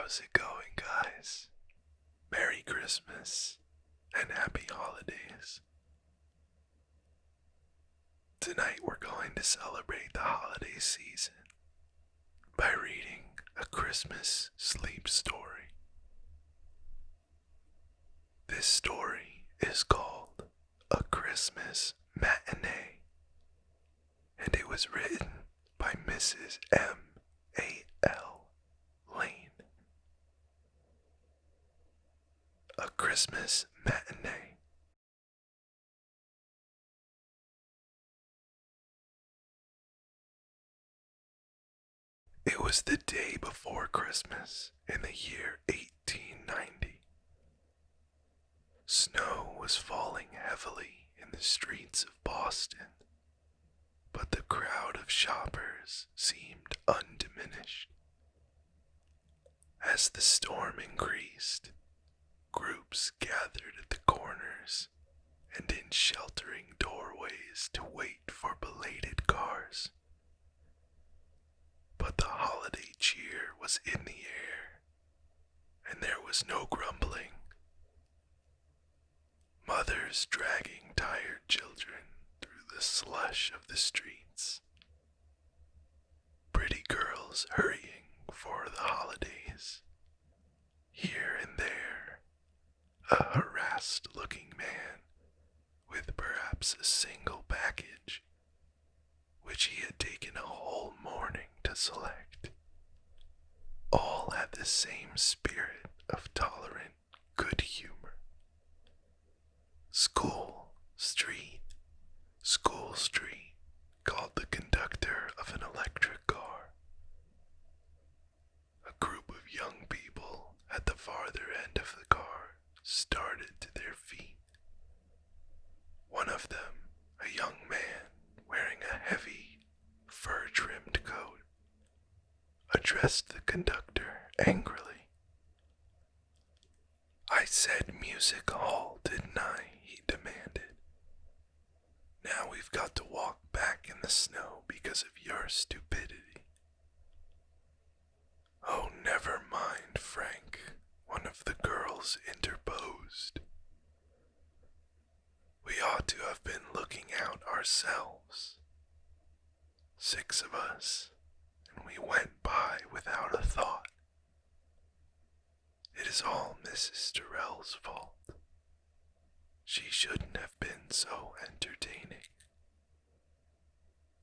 How's it going, guys? Merry Christmas and Happy Holidays. Tonight we're going to celebrate the holiday season by reading a Christmas sleep story. This story is called A Christmas Matinee, and it was written by Mrs. M.A.L. Lane. A Christmas Matinee. It was the day before Christmas in the year 1890. Snow was falling heavily in the streets of Boston, but the crowd of shoppers seemed undiminished. As the storm increased, groups gathered at the corners and in sheltering doorways to wait for belated cars. But the holiday cheer was in the air, and there was no grumbling. Mothers dragging tired children through the slush of the streets. Pretty girls hurrying for the holidays. Here and there, a harassed-looking man with perhaps a single package, which he had taken a whole morning to select. All had the same spirit of tolerant good humor. School Street, called the conductor of an electric car. A group of young people at the farther end of the car started to their feet. One of them, a young man wearing a heavy, fur-trimmed coat, addressed the conductor angrily. "I said music hall, didn't I?" he demanded. "Now we've got to walk back in the snow because of your stupidity." "Oh, never mind, Frank," one of the girls interposed. "We ought to have been looking out ourselves. 6 of us, and we went by without a thought. It is all Mrs. Durrell's fault. She shouldn't have been so entertaining."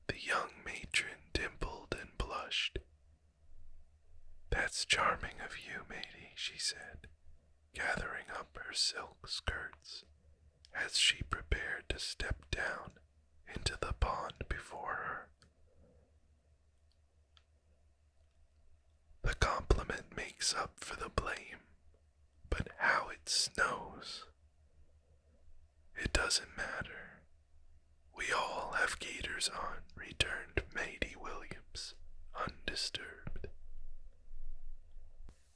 The young matron dimpled and blushed. "That's charming of you, matey," she said, gathering up her silk skirts as she prepared to step down into the pond before her. "The compliment makes up for the blame, but how it snows." "It doesn't matter. We all have gaiters on," returned Matey Williams, undisturbed.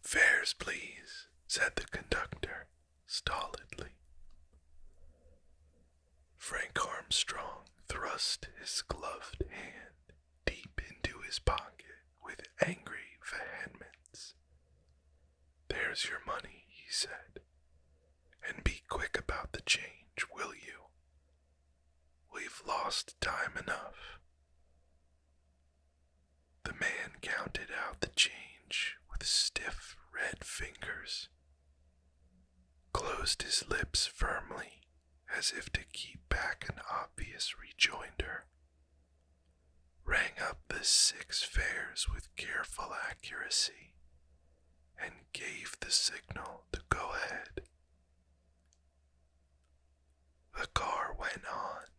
"Fares, please," said the conductor, stolidly. Frank Armstrong thrust his gloved hand deep into his pocket with angry vehemence. "There's your money," he said, "and be quick about the change, will you? We've lost time enough." The man counted out the change with stiff red fingers, closed his lips firmly as if to keep back an obvious rejoinder, rang up the 6 fares with careful accuracy, and gave the signal to go ahead. The car went on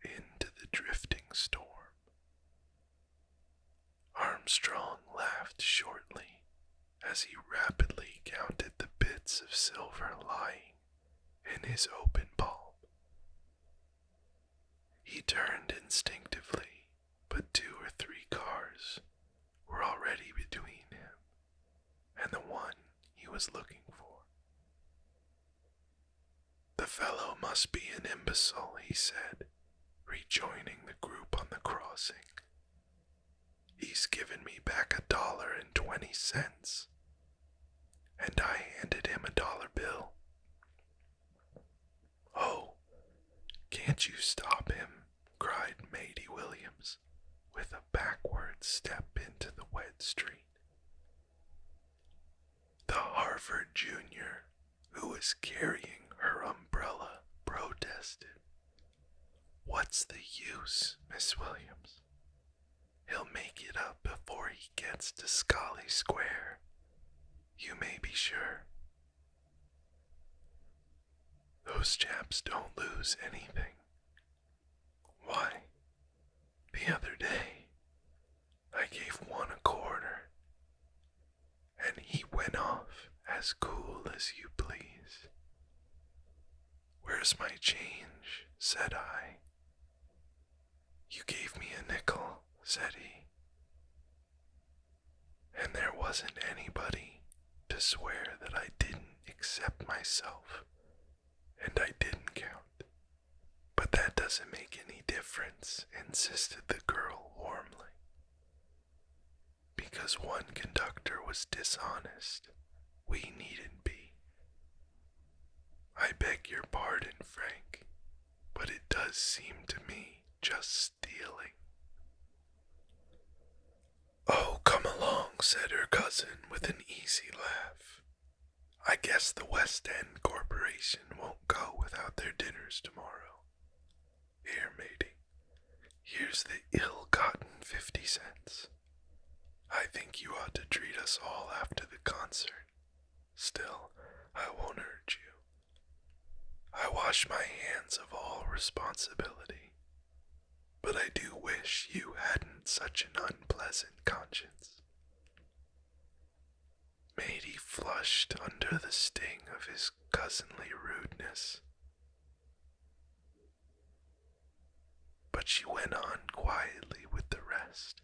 into the drifting storm. Armstrong laughed shortly as he rapidly counted the bits of silver lying in his open palm. He turned instinctively, but 2 or 3 cars were already between him and the one he was looking for. "The fellow must be an imbecile," he said, rejoining the group on the crossing. "He's given me back $1.20. and I handed him a bill. "Oh, can't you stop him?" cried Matey Williams, with a backward step into the wet street. The Harvard junior, who was carrying her umbrella, protested. "What's the use, Miss Williams? He'll make it up before he gets to Scully Square. You may be sure. Those chaps don't lose anything. Why, the other day, I gave one a quarter, and he went off as cool as you please." "Where's my change?" said I. "You gave me a nickel," said he. And there wasn't anybody to swear that I didn't accept myself, and I didn't count. "But that doesn't make any difference," insisted the girl warmly. "Because one conductor was dishonest, we needn't be. I beg your pardon, Frank, but it does seem to me just stealing." "Oh, come along," said her cousin with an easy laugh. "I guess the West End Corporation won't go without their dinners tomorrow. Here, matey, here's the ill-gotten 50 cents. I think you ought to treat us all after the concert. Still, I won't urge you. I wash my hands of all responsibility, but I do wish you hadn't such an unpleasant conscience." Matey flushed under the sting of his cousinly rudeness, but she went on quietly with the rest.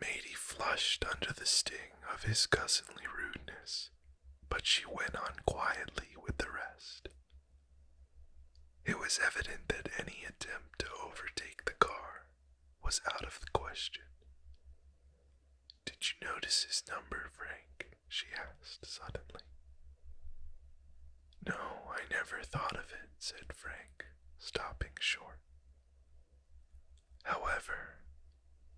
Matey flushed under the sting of his cousinly rudeness, but she went on quietly with the rest. It was evident that any attempt to overtake the car was out of the question. "Did you notice his number, Frank?" she asked suddenly. "No, I never thought of it," said Frank, stopping short. "However,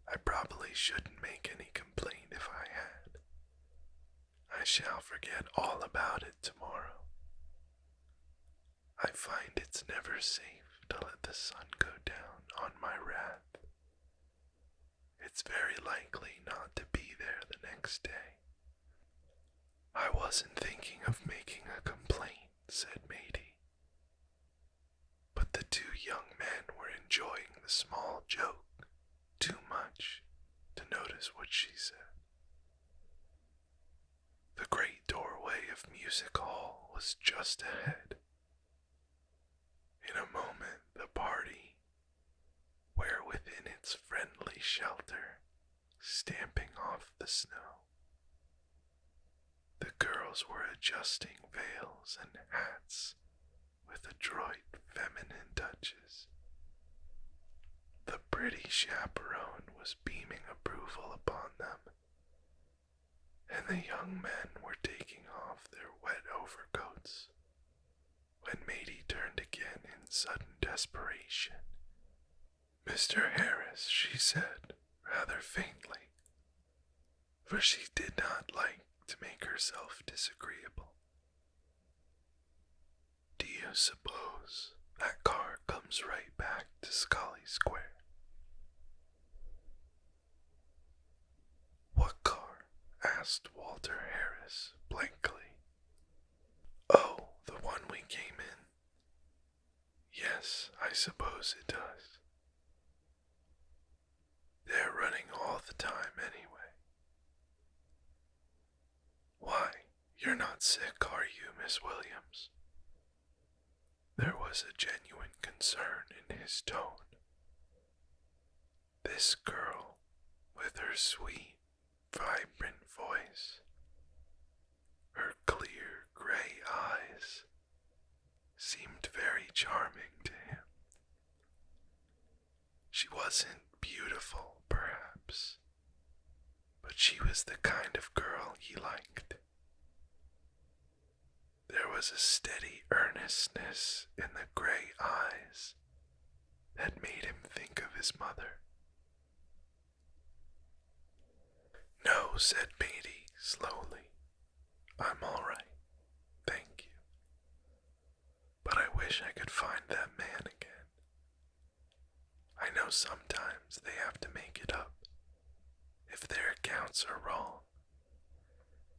I probably shouldn't make any complaint if I had. I shall forget all about it tomorrow. I find it's never safe to let the sun go down on my wrath. It's very likely not to be there the next day." "I wasn't thinking of making a complaint," said Matey. But the two young men were enjoying the small joke too much to notice what she said. The great doorway of Music Hall was just ahead. In a moment the party were within its friendly shelter, stamping off the snow. The girls were adjusting veils and hats with adroit feminine touches. The pretty chaperone was beaming approval upon them, and the young men were taking off their wet overcoats when Matey turned again in sudden desperation. "Mr. Harris," she said, rather faintly, for she did not like to make herself disagreeable. "Do you suppose that car comes right back to Scully Square?" "What car?" asked Walter Harris blankly. "Oh, the one we came in. Yes, I suppose it does. They're running all the time anyway. Why, you're not sick, are you, Miss Williams?" There was a genuine concern in his tone. This girl, with her sweet, vibrant voice, her clear gray eyes, seemed very charming to him. She wasn't beautiful, perhaps, but she was the kind of girl he liked. was a steady earnestness in the gray eyes that made him think of his mother. "No," said Matey slowly. "I'm all right, thank you. But I wish I could find that man again. I know sometimes they have to make it up if their accounts are wrong.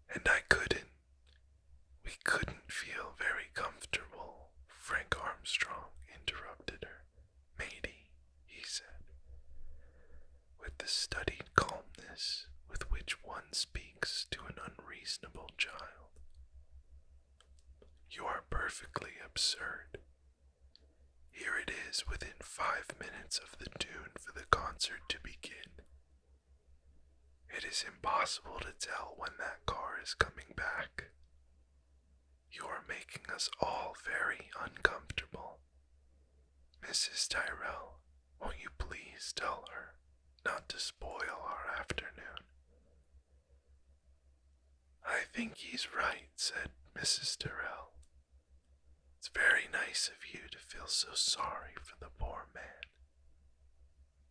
And we couldn't feel very comfortable." Frank Armstrong interrupted her. "Matey," he said, with the studied calmness with which one speaks to an unreasonable child, "you are perfectly absurd. Here it is within 5 minutes of the tune for the concert to begin. It is impossible to tell when that car is coming back. You are making us all very uncomfortable. Mrs. Tyrrell, won't you please tell her not to spoil our afternoon?" "I think he's right," said Mrs. Tyrrell. "It's very nice of you to feel so sorry for the poor man.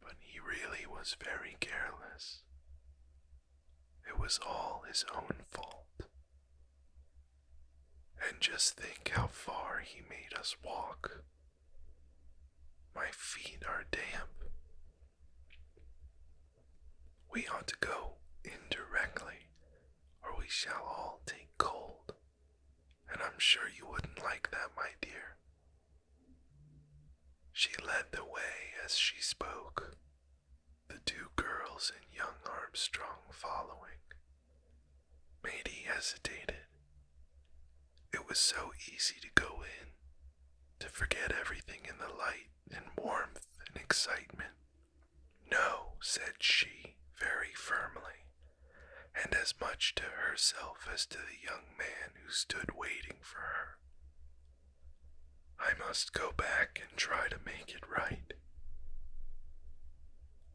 But he really was very careless. It was all his own fault. And just think how far he made us walk. My feet are damp. We ought to go in directly, or we shall all take cold. And I'm sure you wouldn't like that, my dear." She led the way as she spoke, the two girls and young Armstrong following. Matey hesitated. It was so easy to go in, to forget everything in the light and warmth and excitement. "No," said she very firmly, and as much to herself as to the young man who stood waiting for her. "I must go back and try to make it right.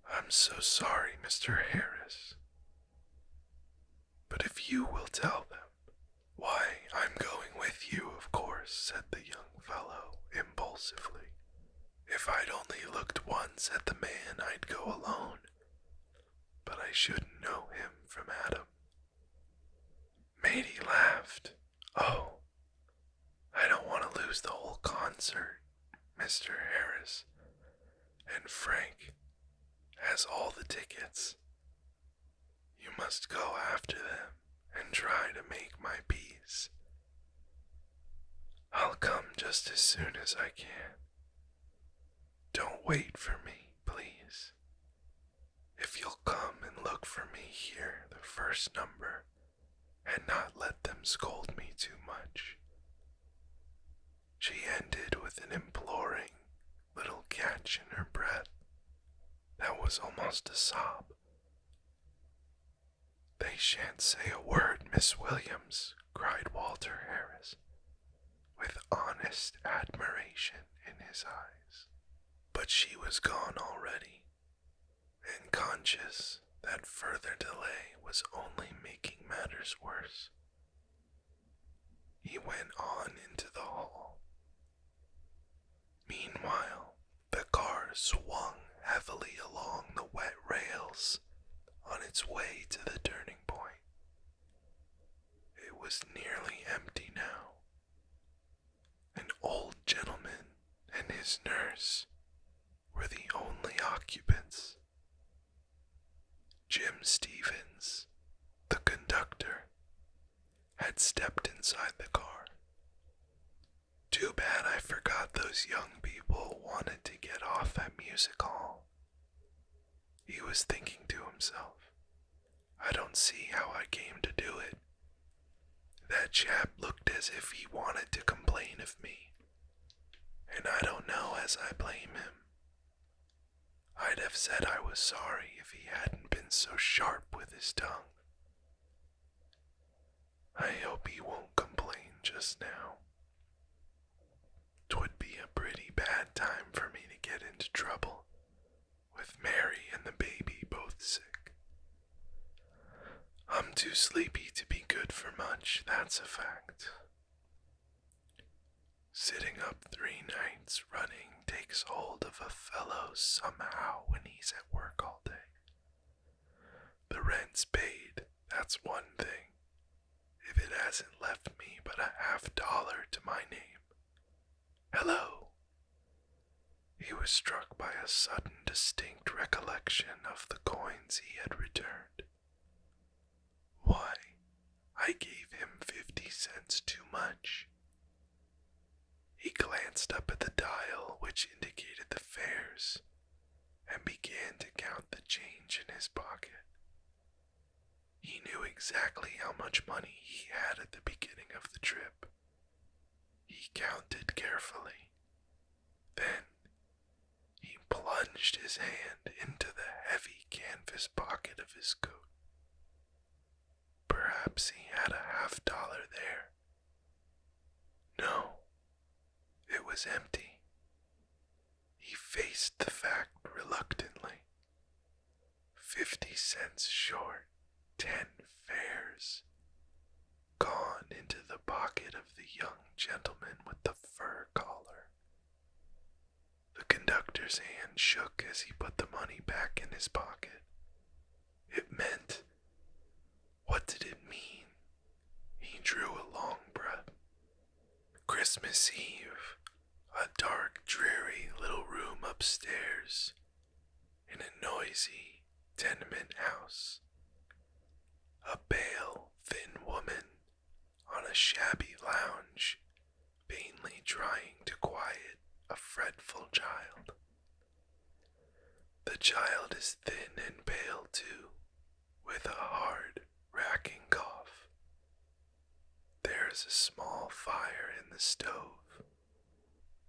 I'm so sorry, Mr. Harris. But if you will tell them, why, I'm going with you, of course," said the young fellow impulsively. "If I'd only looked once at the man, I'd go alone. But I shouldn't know him from Adam." Matey laughed. "Oh, I don't want to lose the whole concert, Mr. Harris. And Frank has all the tickets. You must go after them and try to make my peace. I'll come just as soon as I can. Don't wait for me, please. If you'll come and look for me here the first number, and not let them scold me too much." She ended with an imploring little catch in her breath that was almost a sob. "They shan't say a word, Miss Williams," cried Walter Harris, with honest admiration in his eyes. But she was gone already, and conscious that further delay was only making matters worse, he went on into the hall. Meanwhile, the car swung heavily along the wet rails on its way to the turning point. It was nearly empty now. An old gentleman and his nurse were the only occupants. Jim Stevens, the conductor, had stepped inside the car. "Too bad I forgot those young people wanted to get off at music hall," he was thinking to himself. "I don't see how I came to do it. That chap looked as if he wanted to complain of me, and I don't know as I blame him. I'd have said I was sorry if he hadn't been so sharp with his tongue. I hope he won't complain just now. 'Twould be a pretty bad time for me to get into trouble, with Mary and the baby both sick. I'm too sleepy to be good for much, that's a fact. Sitting up 3 nights running takes hold of a fellow somehow when he's at work all day. The rent's paid, that's one thing, if it hasn't left me but $50 to my name. Hello! He was struck by a sudden distinct recollection of the coins he had returned. Why, I gave him 50 cents too much. He glanced up at the dial which indicated the fares and began to count the change in his pocket. He knew exactly how much money he had at the beginning of the trip. He counted carefully. Then he plunged his hand into the heavy canvas pocket of his coat. Perhaps he had $50 there. No, it was empty. He faced the fact reluctantly. 50 cents short, 10 fares. Gone into the pocket of the young gentleman with the fur collar. The conductor's hand shook as he put the money back in his pocket. It meant... What did it mean? He drew a long breath. Christmas Eve, a dark, dreary little room upstairs, in a noisy tenement house. A pale, thin woman on a shabby lounge, vainly trying to quiet a fretful child. The child is thin and pale too, with a hard, racking cough. There is a small fire in the stove.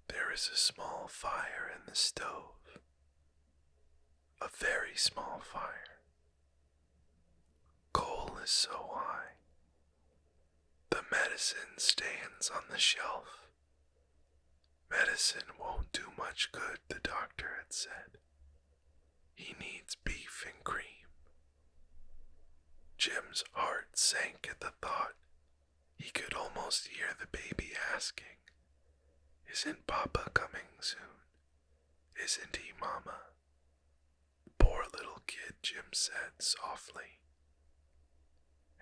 There is a small fire in the stove. A very small fire. Coal is so high. The medicine stands on the shelf. Medicine won't do much good, the doctor had said. He needs beef and cream. Jim's heart sank at the thought. He could almost hear the baby asking, "Isn't Papa coming soon? Isn't he, Mama?" Poor little kid, Jim said softly.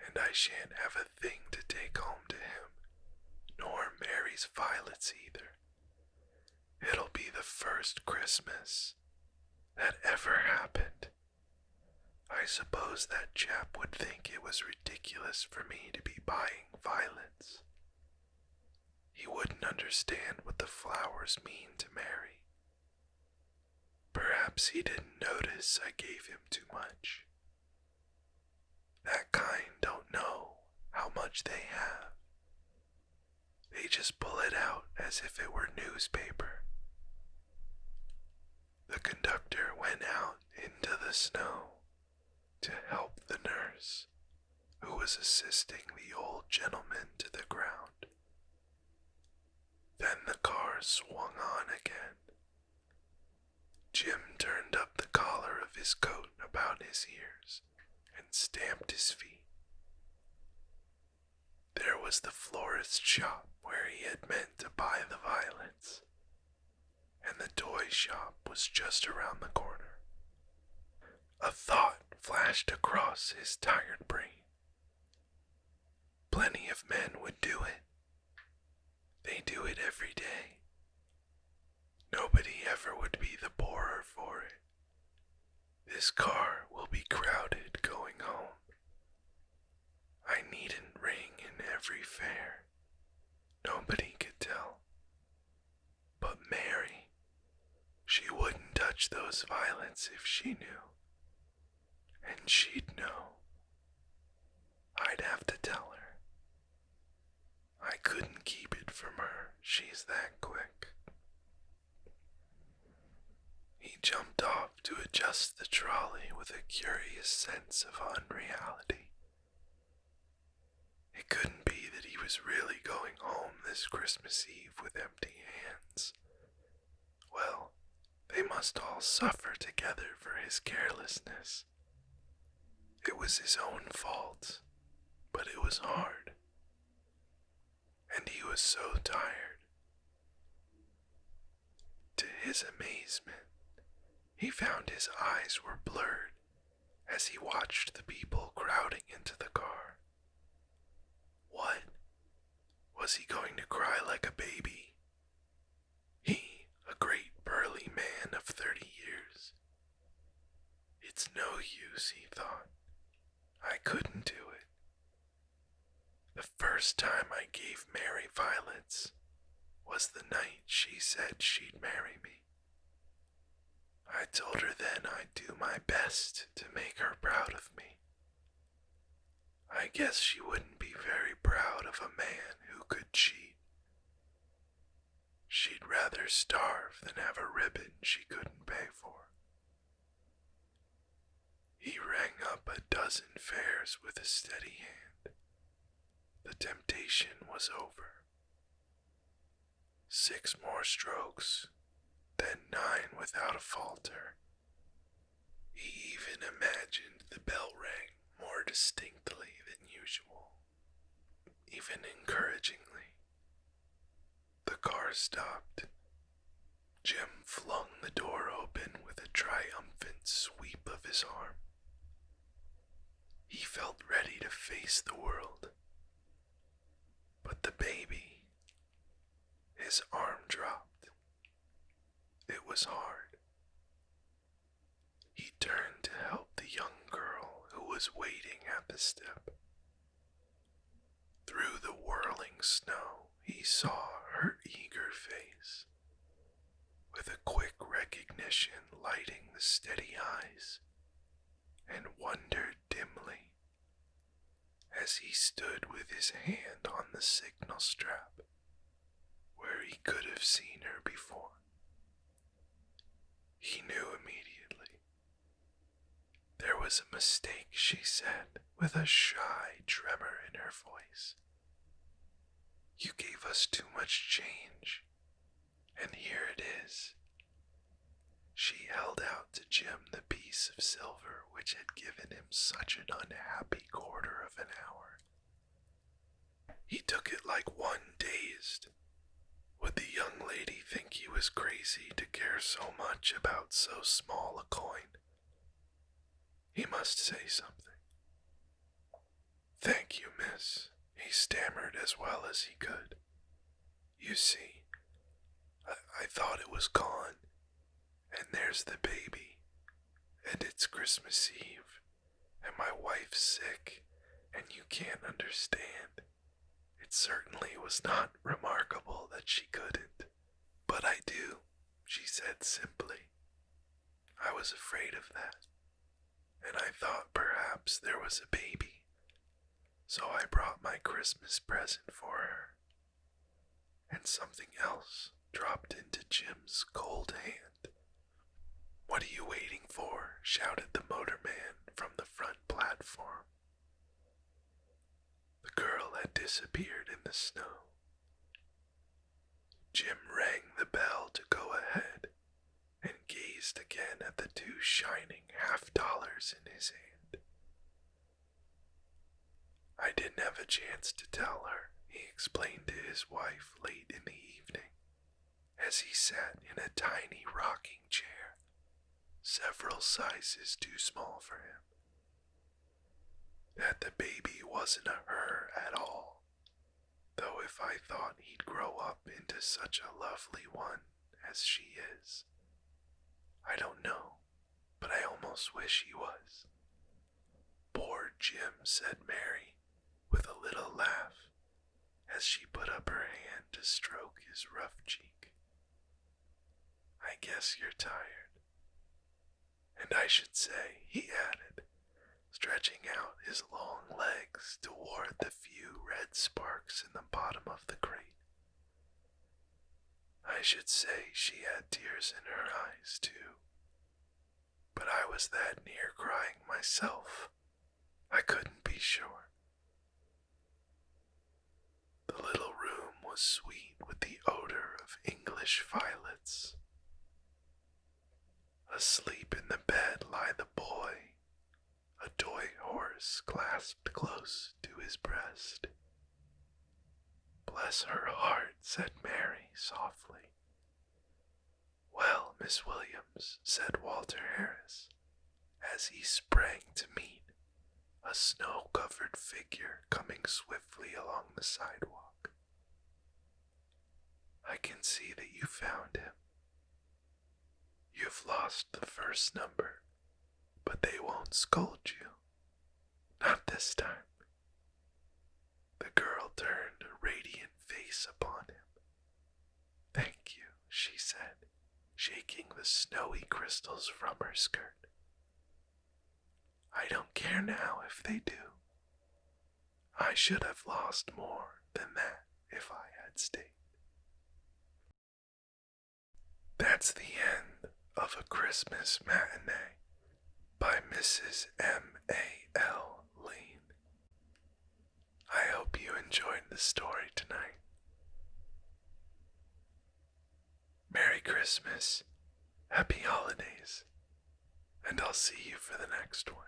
And I shan't have a thing to take home to him, nor Mary's violets either. It'll be the first Christmas that ever happened. I suppose that chap would think it was ridiculous for me to be buying violets. He wouldn't understand what the flowers mean to Mary. Perhaps he didn't notice I gave him too much. That kind don't know how much they have. They just pull it out as if it were newspaper. The conductor went out into the snow to help the nurse, who was assisting the old gentleman to the ground. Then the car swung on again. Jim turned up the collar of his coat about his ears and stamped his feet. There was the florist's shop where he had meant to buy the violets, and the toy shop was just around the corner. A thought flashed across his tired brain. Plenty of men would do it. They do it every day. Nobody ever would be the poorer for it. This car will be crowded going home. I needn't ring in every fare. Nobody could tell. But Mary, she wouldn't touch those violets if she knew. And she'd know. I'd have to tell her. I couldn't keep it from her, she's that quick. He jumped off to adjust the trolley with a curious sense of unreality. It couldn't be that he was really going home this Christmas Eve with empty hands. Well, they must all suffer together for his carelessness. It was his own fault, but it was hard. And he was so tired, to his amazement, he found his eyes were blurred as he watched the people crowding into the car. What? Was he going to cry like a baby? He, a great burly man of 30 years. It's no use, he thought. I couldn't do it. The first time I gave Mary violets was the night she said she'd marry me. I told her then I'd do my best to make her proud of me. I guess she wouldn't be very proud of a man who could cheat. She'd rather starve than have a ribbon she couldn't pay for. He rang up a dozen fares with a steady hand. The temptation was over. 6 more strokes, then 9 without a falter. He even imagined the bell rang more distinctly than usual, even encouragingly. The car stopped. Jim flung the door open with a triumphant sweep of his arm. He felt ready to face the world. But the baby, his arm dropped. It was hard. He turned to help the young girl who was waiting at the step. Through the whirling snow, he saw her eager face, with a quick recognition lighting the steady eyes, and wondered dimly as he stood with his hand on the signal strap, where he could have seen her before. He knew immediately. There was a mistake, she said, with a shy tremor in her voice. You gave us too much change, and here it is. She held out to Jim the piece of silver which had given him such an unhappy quarter of an hour. He took it like one dazed. Would the young lady think he was crazy to care so much about so small a coin? He must say something. Thank you, miss, he stammered as well as he could. You see, I thought it was gone, and there's the baby, and it's Christmas Eve, and my wife's sick, and you can't understand. It certainly was not remarkable that she couldn't. But I do, she said simply. I was afraid of that, and I thought perhaps there was a baby, so I brought my Christmas present for her. And something else dropped into Jim's cold hand. What are you waiting for? Shouted the motorman from the front platform. The girl had disappeared in the snow. Jim rang the bell to go ahead and gazed again at the 2 shining $50 in his hand. I didn't have a chance to tell her, he explained to his wife late in the evening, as he sat in a tiny rocking chair, several sizes too small for him, that the baby wasn't a her at all, though if I thought he'd grow up into such a lovely one as she is, I don't know, but I almost wish he was. Poor Jim, said Mary, with a little laugh, as she put up her hand to stroke his rough cheek. I guess you're tired. And I should say, he added, stretching out his long legs toward the few red sparks in the bottom of the crate. I should say she had tears in her eyes, too. But I was that near crying myself, I couldn't be sure. The little room was sweet with the odor of English violets. Asleep in the bed lay the boy, a toy horse clasped close to his breast. Bless her heart, said Mary softly. Well, Miss Williams, said Walter Harris, as he sprang to meet a snow-covered figure coming swiftly along the sidewalk. I can see that you found him. You've lost the first number, but they won't scold you. Not this time. The girl turned a radiant face upon him. Thank you, she said, shaking the snowy crystals from her skirt. I don't care now if they do. I should have lost more than that if I had stayed. That's the end of A Christmas Matinee by Mrs. M.A.L. Lean. I hope you enjoyed the story tonight. Merry Christmas, Happy Holidays, and I'll see you for the next one.